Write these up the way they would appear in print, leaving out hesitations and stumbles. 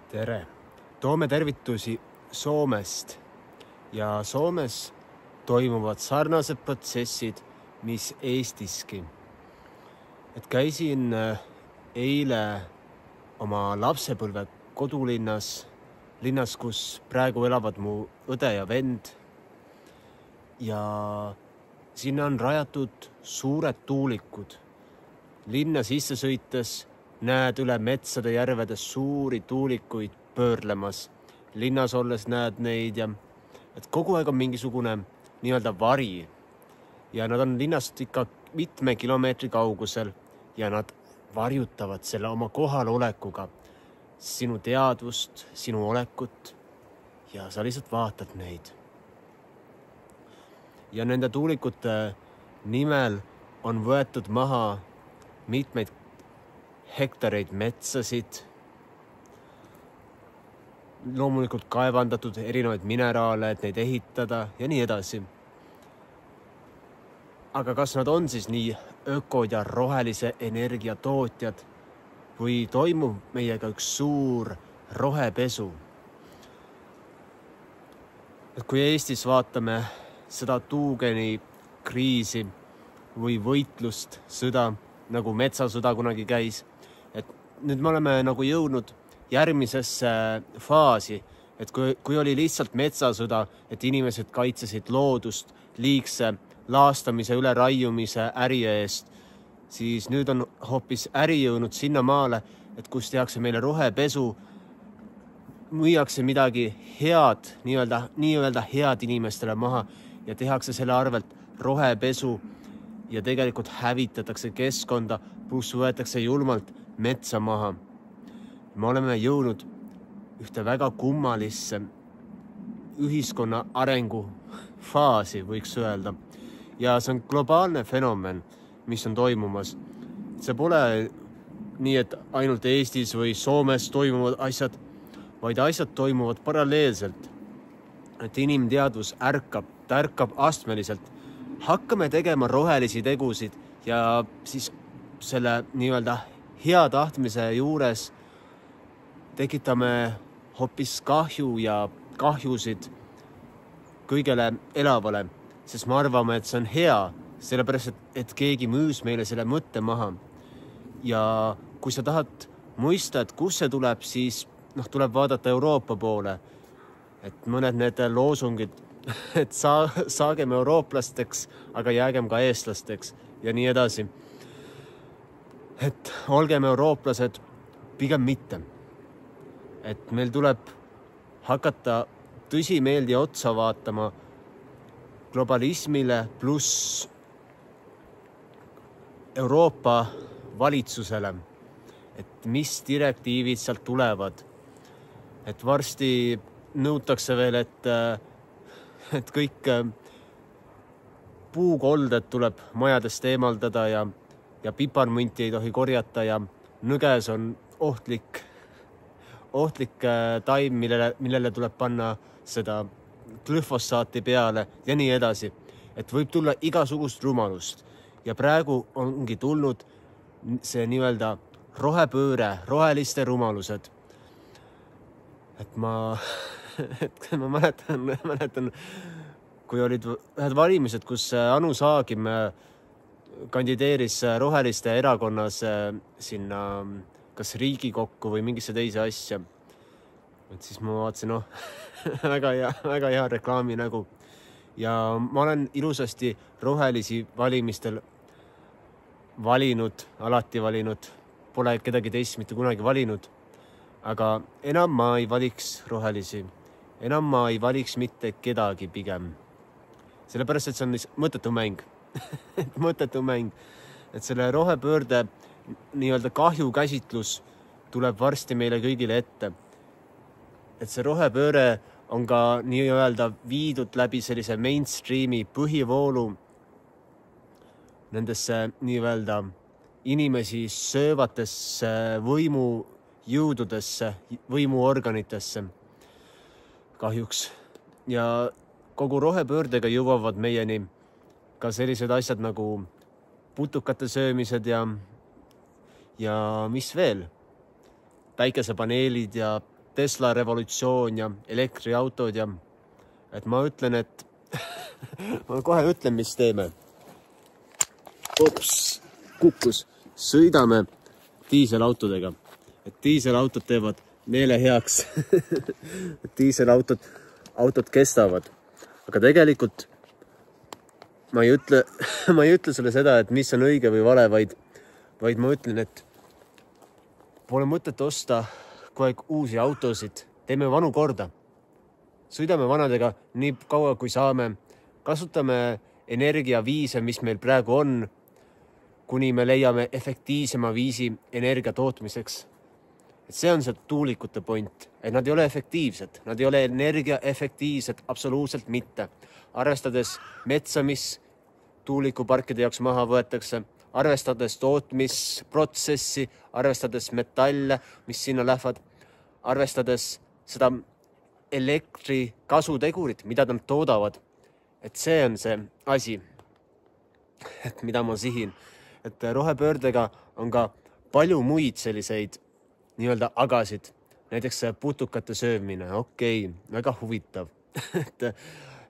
Tere! Toome tervitusi Soomest ja Soomes toimuvad sarnased protsessid, mis Eestiski. Et käisin eile oma lapsepõlve kodulinnas, kus praegu elavad mu õde ja vend. Ja sinna on rajatud suured tuulikud. Linna sisse sõites näed üle metsade järvedes suuri tuulikuid pöörlemas. Linnas olles näed neid ja et kogu aeg on mingisugune nii-öelda vari. Ja nad on linnast ikka mitme kilomeetri kaugusel ja nad varjutavad selle oma kohalolekuga sinu teadvust, sinu olekut ja sa lihtsalt vaatad neid. Ja nende tuulikute nimel on võetud maha mitmeid hektareid metsasid, loomulikult kaevandatud erinevaid mineraale, et neid ehitada ja nii edasi. Aga kas nad on siis nii ökod ja rohelise energia tootjad või toimub meiega üks suur rohepesu? Et kui Eestis vaatame seda tuugeni kriisi või võitlust, sõda, nagu metsasõda kunagi käis, et nüüd me oleme nagu jõudnud järgmisesse faasi, et kui oli lihtsalt metsasõda, et inimesed kaitsesid loodust liigse laastamise üle raiumise äri eest, siis nüüd on hoopis äri jõudnud sinna maale, et kus tehakse meile rohepesu, müüakse midagi head, nii-öelda head inimestele maha ja tehakse selle arvelt rohepesu ja tegelikult hävitatakse keskkonda, pluss võetakse julmalt metsa maha. Me oleme jõudnud ühte väga kummalisse ühiskonna arengu faasi, võiks öelda. Ja see on globaalne fenomen, mis on toimumas. See pole nii, et ainult Eestis või Soomes toimuvad asjad, vaid asjad toimuvad paralleelselt. Et inimteadvus ärkab astmeliselt. Hakkame tegema rohelisi tegusid ja siis selle nii-öelda hea tahtmise juures tekitame hoopis kahju ja kahjusid kõigele elavale, sest me arvame, et see on hea, sellepärast, et keegi müüs meile selle mõtte maha. Ja kui sa tahad mõista, et kus see tuleb, siis tuleb vaadata Euroopa poole. Et mõned need loosungid, et saagem eurooplasteks, aga jäägem ka eestlasteks ja nii edasi. Et olgem eurooplased, pigem mitte. Et meil tuleb hakata tõsimeeldi otsa vaatama globalismile pluss Euroopa valitsusele, et mis direktiivid sealt tulevad. Et varsti nõutakse veel, et kõik puukolded tuleb majadest eemaldada ja piparmünti ei tohi korjata ja nõges on ohtlik taim, millele tuleb panna seda glüfosaati peale ja nii edasi. Et võib tulla igasugust rumalust ja praegu ongi tulnud see nii-öelda rohepööre, roheliste rumalused. Et ma mäletan, kui olid ühed valimised, kus Anu Saagim kandideeris roheliste erakonnas sinna kas Riigikokku või mingisse teise asja. Et siis ma vaatasin, väga hea reklaami nägu. Ja ma olen ilusasti rohelisi valimistel alati valinud. Pole kedagi teist mitte kunagi valinud. Aga enam ma ei valiks rohelisi. Enam ma ei valiks mitte kedagi pigem. Sellepärast, et see on mõttetu mäng. Mõttetu mäng. Et selle rohepöörde nii-öelda kahju käsitlus tuleb varsti meile kõigile ette. Et see rohepööre on ka nii-öelda viidud läbi sellise mainstreami põhivoolu nendesse nii-öelda inimesi söövatesse võimujõududesse, võimuorganitesse kahjuks. Ja kogu rohepöördega jõuavad meieni ka sellised asjad nagu putukate söömised ja mis veel? Päikesepaneelid ja Tesla revolutsioon ja elektriautod ja et ma ütlen, et ma kohe ütlen, mis teeme. Ops, kukkus. Sõidame diiselautodega. Et diiselautod teevad meele heaks. Diiselautod kestavad. Aga tegelikult ma ei ütle sulle seda, et mis on õige või vale, vaid ma ütlen, et pole mõtet osta kogu aeg uusi autosid. Teeme vanu korda. Sõidame vanadega nii kaua, kui saame. Kasutame energiaviise, mis meil praegu on, kuni me leiame efektiivsema viisi energia tootmiseks. Et see on see tuulikute point, et nad ei ole efektiivsed. Nad ei ole energiaefektiivsed, absoluutselt mitte. Arvestades metsa, mis tuulikuparkide jaoks maha võetakse, arvestades tootmisprotsessi, arvestades metalle, mis sinna lähevad, arvestades seda elektri kasutegurit, mida nad toodavad. Et see on see asi, et mida ma sihin. Et rohepöördega on ka palju muid selliseid nii-öelda agasid. Näiteks putukate söömine. Okei, väga huvitav.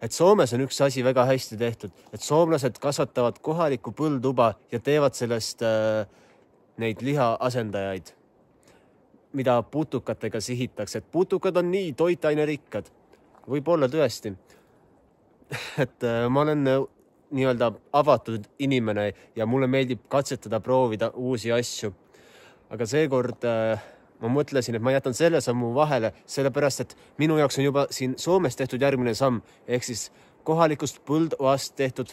Et Soomes on üks asi väga hästi tehtud. Et soomlased kasvatavad kohalikku põlduba ja teevad sellest neid liha-asendajaid, mida putukatega sihitakse. Et putukad on nii toitainerikkad. Võib-olla tõesti. Et ma olen nii-öelda avatud inimene ja mulle meeldib katsetada, proovida uusi asju. Aga seekord ma mõtlesin, et ma jätan selle sammu vahele, sellepärast, et minu jaoks on juba siin Soomes tehtud järgmine samm, ehk siis kohalikust põldvast tehtud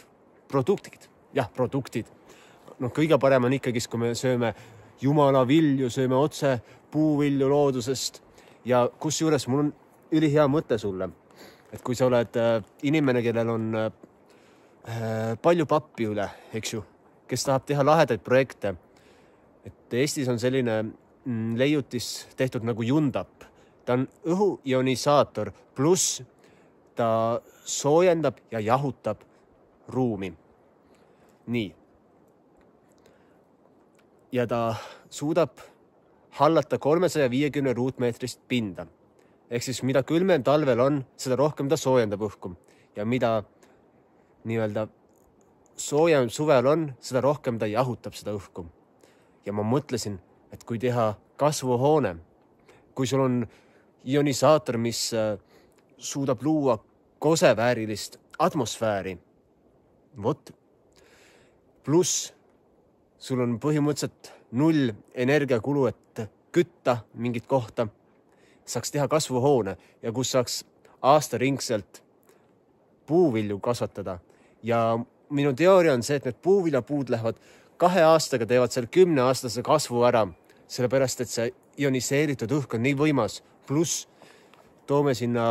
produktid. Jah, produktid. Kõige parem on ikkagi, kui me sööme jumala vilju, sööme otse puuvilju loodusest ja kus juures mul on ülihea mõte sulle. Et kui sa oled inimene, kellel on palju pappi üle, eks ju, kes tahab teha lahedaid projekte. Et Eestis on selline leiutis tehtud nagu Jundap. Ta on õhuionisaator pluss ta soojendab ja jahutab ruumi. Nii. Ja ta suudab hallata 350 ruutmeetrist pinda. Ehk siis mida külmem talvel on, seda rohkem ta soojendab õhku. Ja mida nii-öelda soojem suvel on, seda rohkem ta jahutab seda õhku. Ja ma mõtlesin, et kui teha kasvuhoone, kui sul on ionisaator, mis suudab luua koseväärilist atmosfääri, pluss sul on põhimõtteliselt 0 energiakulu, et kütta mingit kohta, saaks teha kasvuhoone ja kus saaks aastaringselt puuvilju kasvatada. Ja minu teooria on see, et need puuviljapuud lähevad 2 aastaga, teevad seal 10-aastase kasvu ära, sellepärast, et see ioniseeritud õhk on nii võimas. Pluss toome sinna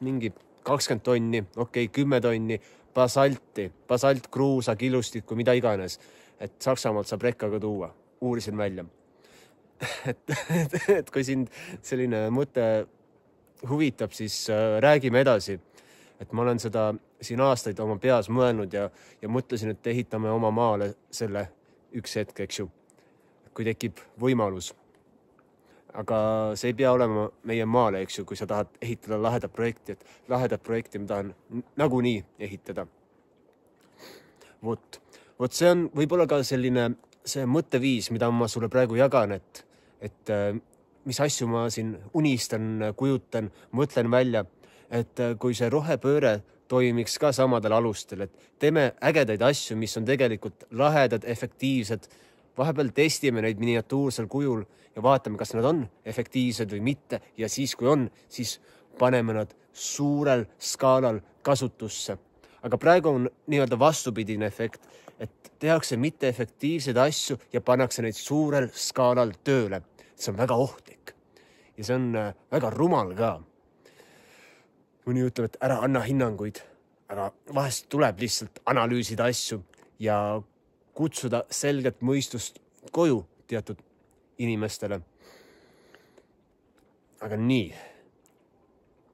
mingi 20 tonni, 10 tonni basaltkruusa, killustikku, mida iganes. Et Saksamaalt saab rekkaga tuua. Uurisin välja. Et kui sind selline mõte huvitab, siis räägime edasi. Et ma olen seda siin aastaid oma peas mõelnud ja mõtlesin, et ehitame oma maale selle üks hetk, eks ju, kui tekib võimalus. Aga see ei pea olema meie maale, eks ju, kui sa tahad ehitada lahedat projekti, et lahedat projekti ma tahan nagunii ehitada. Vot see on võib-olla ka selline see mõtteviis, mida ma sulle praegu jagan, et mis asju ma siin unistan, kujutan, mõtlen välja, et kui see rohepööre toimiks ka samadel alustel, et teeme ägedaid asju, mis on tegelikult lahedad, efektiivsed, vahepeal testime neid miniatuursel kujul ja vaatame, kas nad on efektiivsed või mitte ja siis, kui on, siis paneme nad suurel skaalal kasutusse. Aga praegu on nii-öelda vastupidine efekt, et tehakse mitteefektiivseid asju ja pannakse neid suurel skaalal tööle. See on väga ohtlik ja see on väga rumal ka. Mõni ütleb, et ära anna hinnanguid, aga vahest tuleb lihtsalt analüüsida asju ja kutsuda selget mõistust koju teatud inimestele. Aga nii,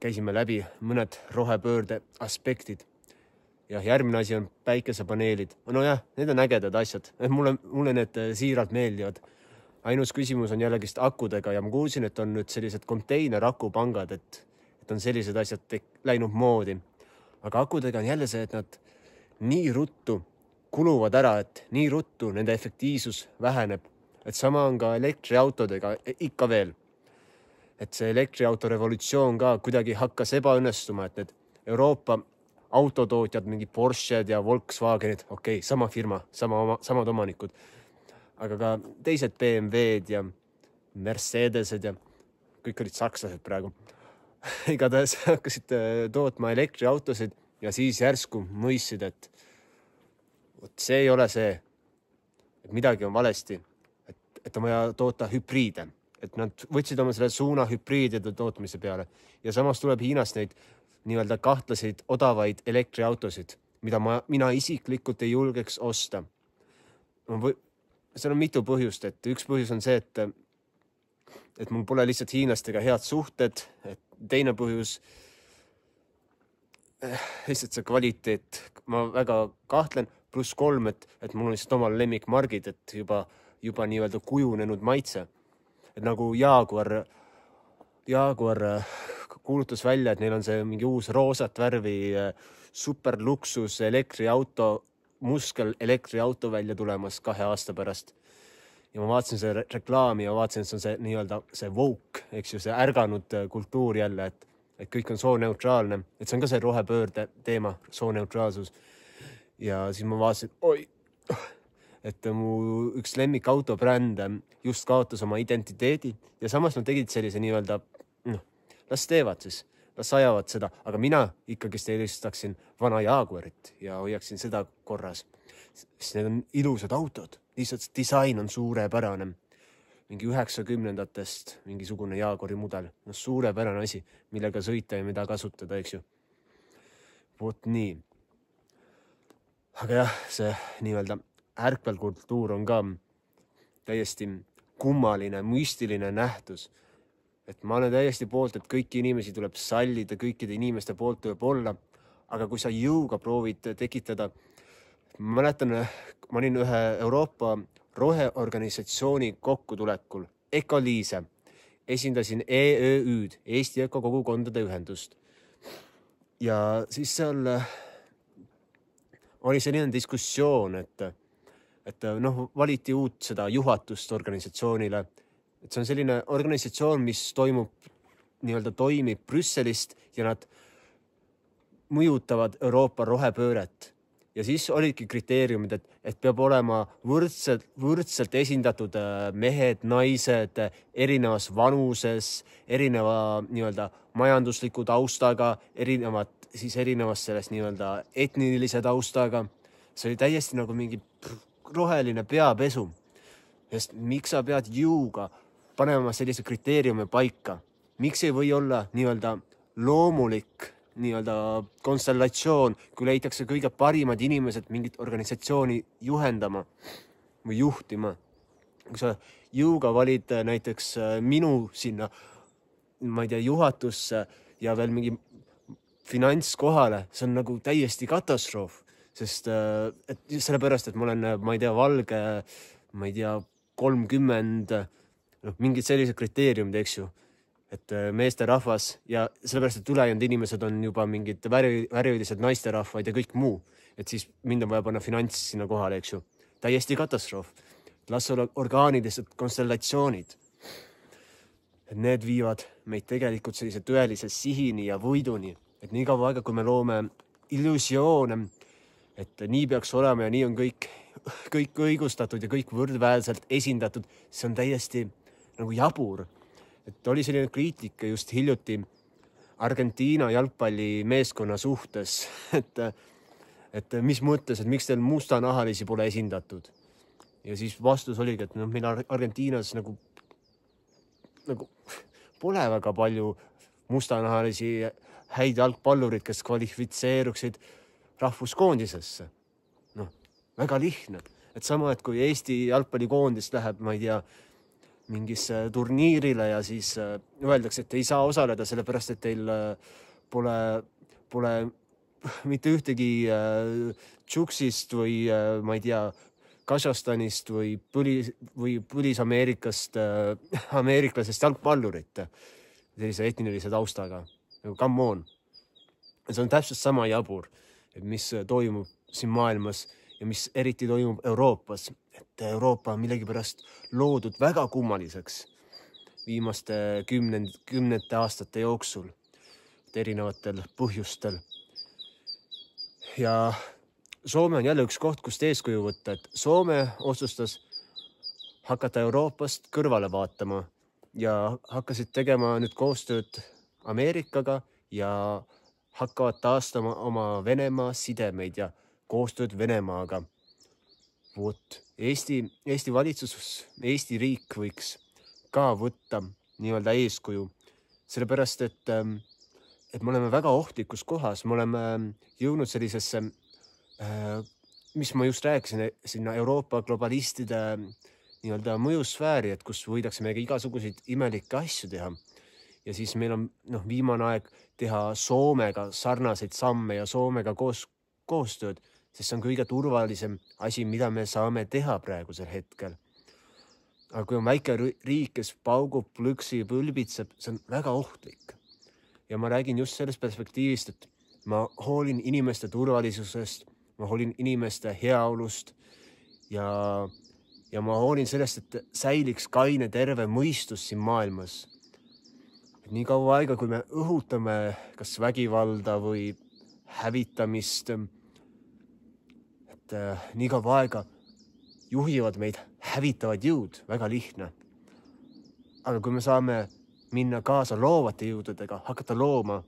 käisime läbi mõned rohepöörde aspektid. Ja järgmine asi on päikesepaneelid. No jah, need on ägedad asjad. Mulle need siiralt meeldivad. ainus küsimus on jällegist akudega ja ma kuulsin, et on nüüd sellised konteinerakupangad, et on sellised asjad läinud moodi. Aga akudega on jälle see, et nad nii ruttu kuluvad ära, et nii ruttu nende efektiivsus väheneb. Et sama on ka elektriautodega ikka veel. Et see elektriauto revolutsioon ka kuidagi hakkas ebaõnnestuma, et need Euroopa autotootjad, mingi Porsched ja Volkswagenid, okei, sama firma, samad omanikud, aga ka teised BMW-d ja Mercedesed ja kõik olid sakslased praegu. Igatahes hakkasid tootma elektriautosid ja siis järsku mõistsid, et see ei ole see, et midagi on valesti, et on vaja toota hübriide, et nad võtsid oma selle suuna hübriidide tootmise peale ja samas tuleb Hiinast neid nii-öelda kahtlaseid odavaid elektriautosid, mida mina isiklikult ei julgeks osta. Seal on mitu põhjust, et üks põhjus on see, et mul pole lihtsalt hiinlastega head suhted, et teine põhjus, lihtsalt see kvaliteet, ma väga kahtlen, pluss 3, et mul on lihtsalt omal lemmikmargid, et juba nii-öelda kujunenud maitse. Et nagu Jaguar kuulutas välja, et neil on see mingi uus roosat värvi superluksus elektriauto, muskel elektriauto välja tulemas 2 aasta pärast. Ja ma vaatasin see reklaami ja vaatasin, et see on see nii-öelda see woke, eks ju, see ärganud kultuur jälle, et kõik on sooneutraalne, et see on ka see rohepöörde teema, sooneutraalsus. Ja siis ma vaatasin, et mu üks lemmikautobrand just kaotas oma identiteedi ja samas nad tegid sellise nii-öelda, las teevad siis, las ajavad seda, aga mina ikkagi eelistaksin vana Jaguarit ja hoiaksin seda korras. Sest need on ilusad autod, lihtsalt disain on suurepärane. Mingi 90-ndatest mingisugune Jaguari mudel, suurepärane asi, millega sõita ja mida kasutada, eks ju. Vot nii. Aga jah, see nii-öelda ärkvelkultuur on ka täiesti kummaline, müstiline nähtus. Et ma olen täiesti poolt, et kõiki inimesi tuleb sallida, kõikide inimeste poolt tuleb olla, aga kui sa jõuga proovid tekitada, ma mäletan, ma olin ühe Euroopa roheorganisatsiooni kokkutulekul, Ecoliise, esindasin EÖÜd, Eesti Ökokogukondade ühendust. Ja siis seal oli selline diskussioon, et valiti uut seda juhatust organisatsioonile. Et see on selline organisatsioon, mis toimib Brüsselist ja nad mõjutavad Euroopa rohepööret. Ja siis olidki kriteeriumid, et peab olema võrdselt esindatud mehed, naised, erinevas vanuses, erineva nii-öelda majandusliku taustaga, erinevas sellest nii-öelda etnilise taustaga. See oli täiesti nagu mingi roheline peapesu. Sest miks sa pead jõuga panema sellise kriteeriumi paika? Miks ei või olla nii-öelda loomulik nii-öelda konstellatsioon, kui leitakse kõige parimad inimesed mingit organisatsiooni juhendama või juhtima? Kui sa jõuga valid näiteks minu sinna, ma ei tea, juhatusse ja veel mingi finantskohale, see on nagu täiesti katastroof. Sest sellepärast, et ma olen, ma ei tea, valge, ma ei tea, 30, mingid sellised kriteeriumid, eks ju. Et meeste rahvas ja sellepärast, et ülejäänud inimesed on juba mingid värvilised naiste rahvaid ja kõik muu. Et siis mind on vaja panna finants sinna kohale, eks ju. Täiesti katastroof. Las olla orgaanilised konstellatsioonid. Et need viivad meid tegelikult sellise tõelise sihini ja võiduni. Et nii kaua aega, kui me loome illusioone, et nii peaks olema ja nii on kõik õigustatud ja kõik võrdväärselt esindatud, see on täiesti nagu jabur. Et oli selline kriitika just hiljuti Argentiina jalgpalli meeskonna suhtes, et mis mõttes, et miks teil mustanahalisi pole esindatud. Ja siis vastus oligi, et meil Argentiinas nagu pole väga palju mustanahalisi häid jalgpallurid, kes kvalifitseeruksid rahvuskoondisesse. Väga lihtne. Et sama, et kui Eesti jalgpallikoondis läheb, ma ei tea, mingisse turniirile ja siis öeldakse, et ei saa osaleda, sellepärast, et teil pole mitte ühtegi tšuksist või ma ei tea, Kasahstanist või Põlis-Ameerikast, ameeriklasest jalgpallurit sellise etnilise taustaga. Come on. See on täpselt sama jabur, mis toimub siin maailmas ja mis eriti toimub Euroopas. Et Euroopa on millegipärast loodud väga kummaliseks viimaste kümnete aastate jooksul erinevatel põhjustel. Ja Soome on jälle üks koht, kust eeskuju võtta, et Soome otsustas hakata Euroopast kõrvale vaatama ja hakkasid tegema nüüd koostööd Ameerikaga ja hakkavad taastama oma Venemaa sidemeid ja koostööd Venemaaga. Eesti valitsus, Eesti riik võiks ka võtta nii-öelda eeskuju, sellepärast, et me oleme väga ohtlikus kohas, me oleme jõudnud sellisesse, mis ma just rääkisin, sinna Euroopa globalistide nii-öelda mõjusfääri, et kus võidakse meiega igasuguseid imelikke asju teha. Ja siis meil on viimane aeg teha Soomega sarnaseid samme ja Soomega koostööd, sest see on kõige turvalisem asi, mida me saame teha praegusel hetkel. Aga kui on väike riik, kes paugub, plüksib, ülbitseb, see on väga ohtlik. Ja ma räägin just sellest perspektiivist, et ma hoolin inimeste turvalisusest, ma hoolin inimeste heaolust ja ma hoolin sellest, et säiliks kaine terve mõistus siin maailmas. Et nii kaua aega, kui me õhutame kas vägivalda või hävitamist, et nii kaua aega juhivad meid hävitavad jõud, väga lihtne. Aga kui me saame minna kaasa loovate jõududega, hakata looma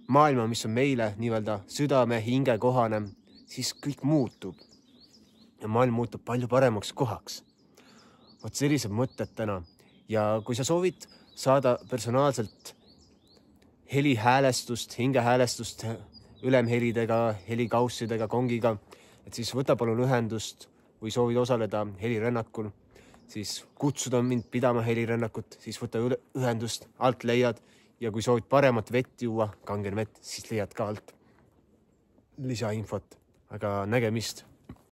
maailma, mis on meile nii-öelda südame, hinge kohane, siis kõik muutub. Ja maailm muutub palju paremaks kohaks. Vot sellised mõtted täna. Ja kui sa soovid saada personaalselt helihäälestust, hingehäälestust ülemhelidega, helikaussidega, kongiga, et siis võta palun ühendust või soovid osaleda helirännakul, siis kutsuda mind pidama helirännakut, siis võta ühendust, alt leiad ja kui soovid paremat vett juua, kangen vett, siis leiad ka alt lisainfot. Aga nägemist!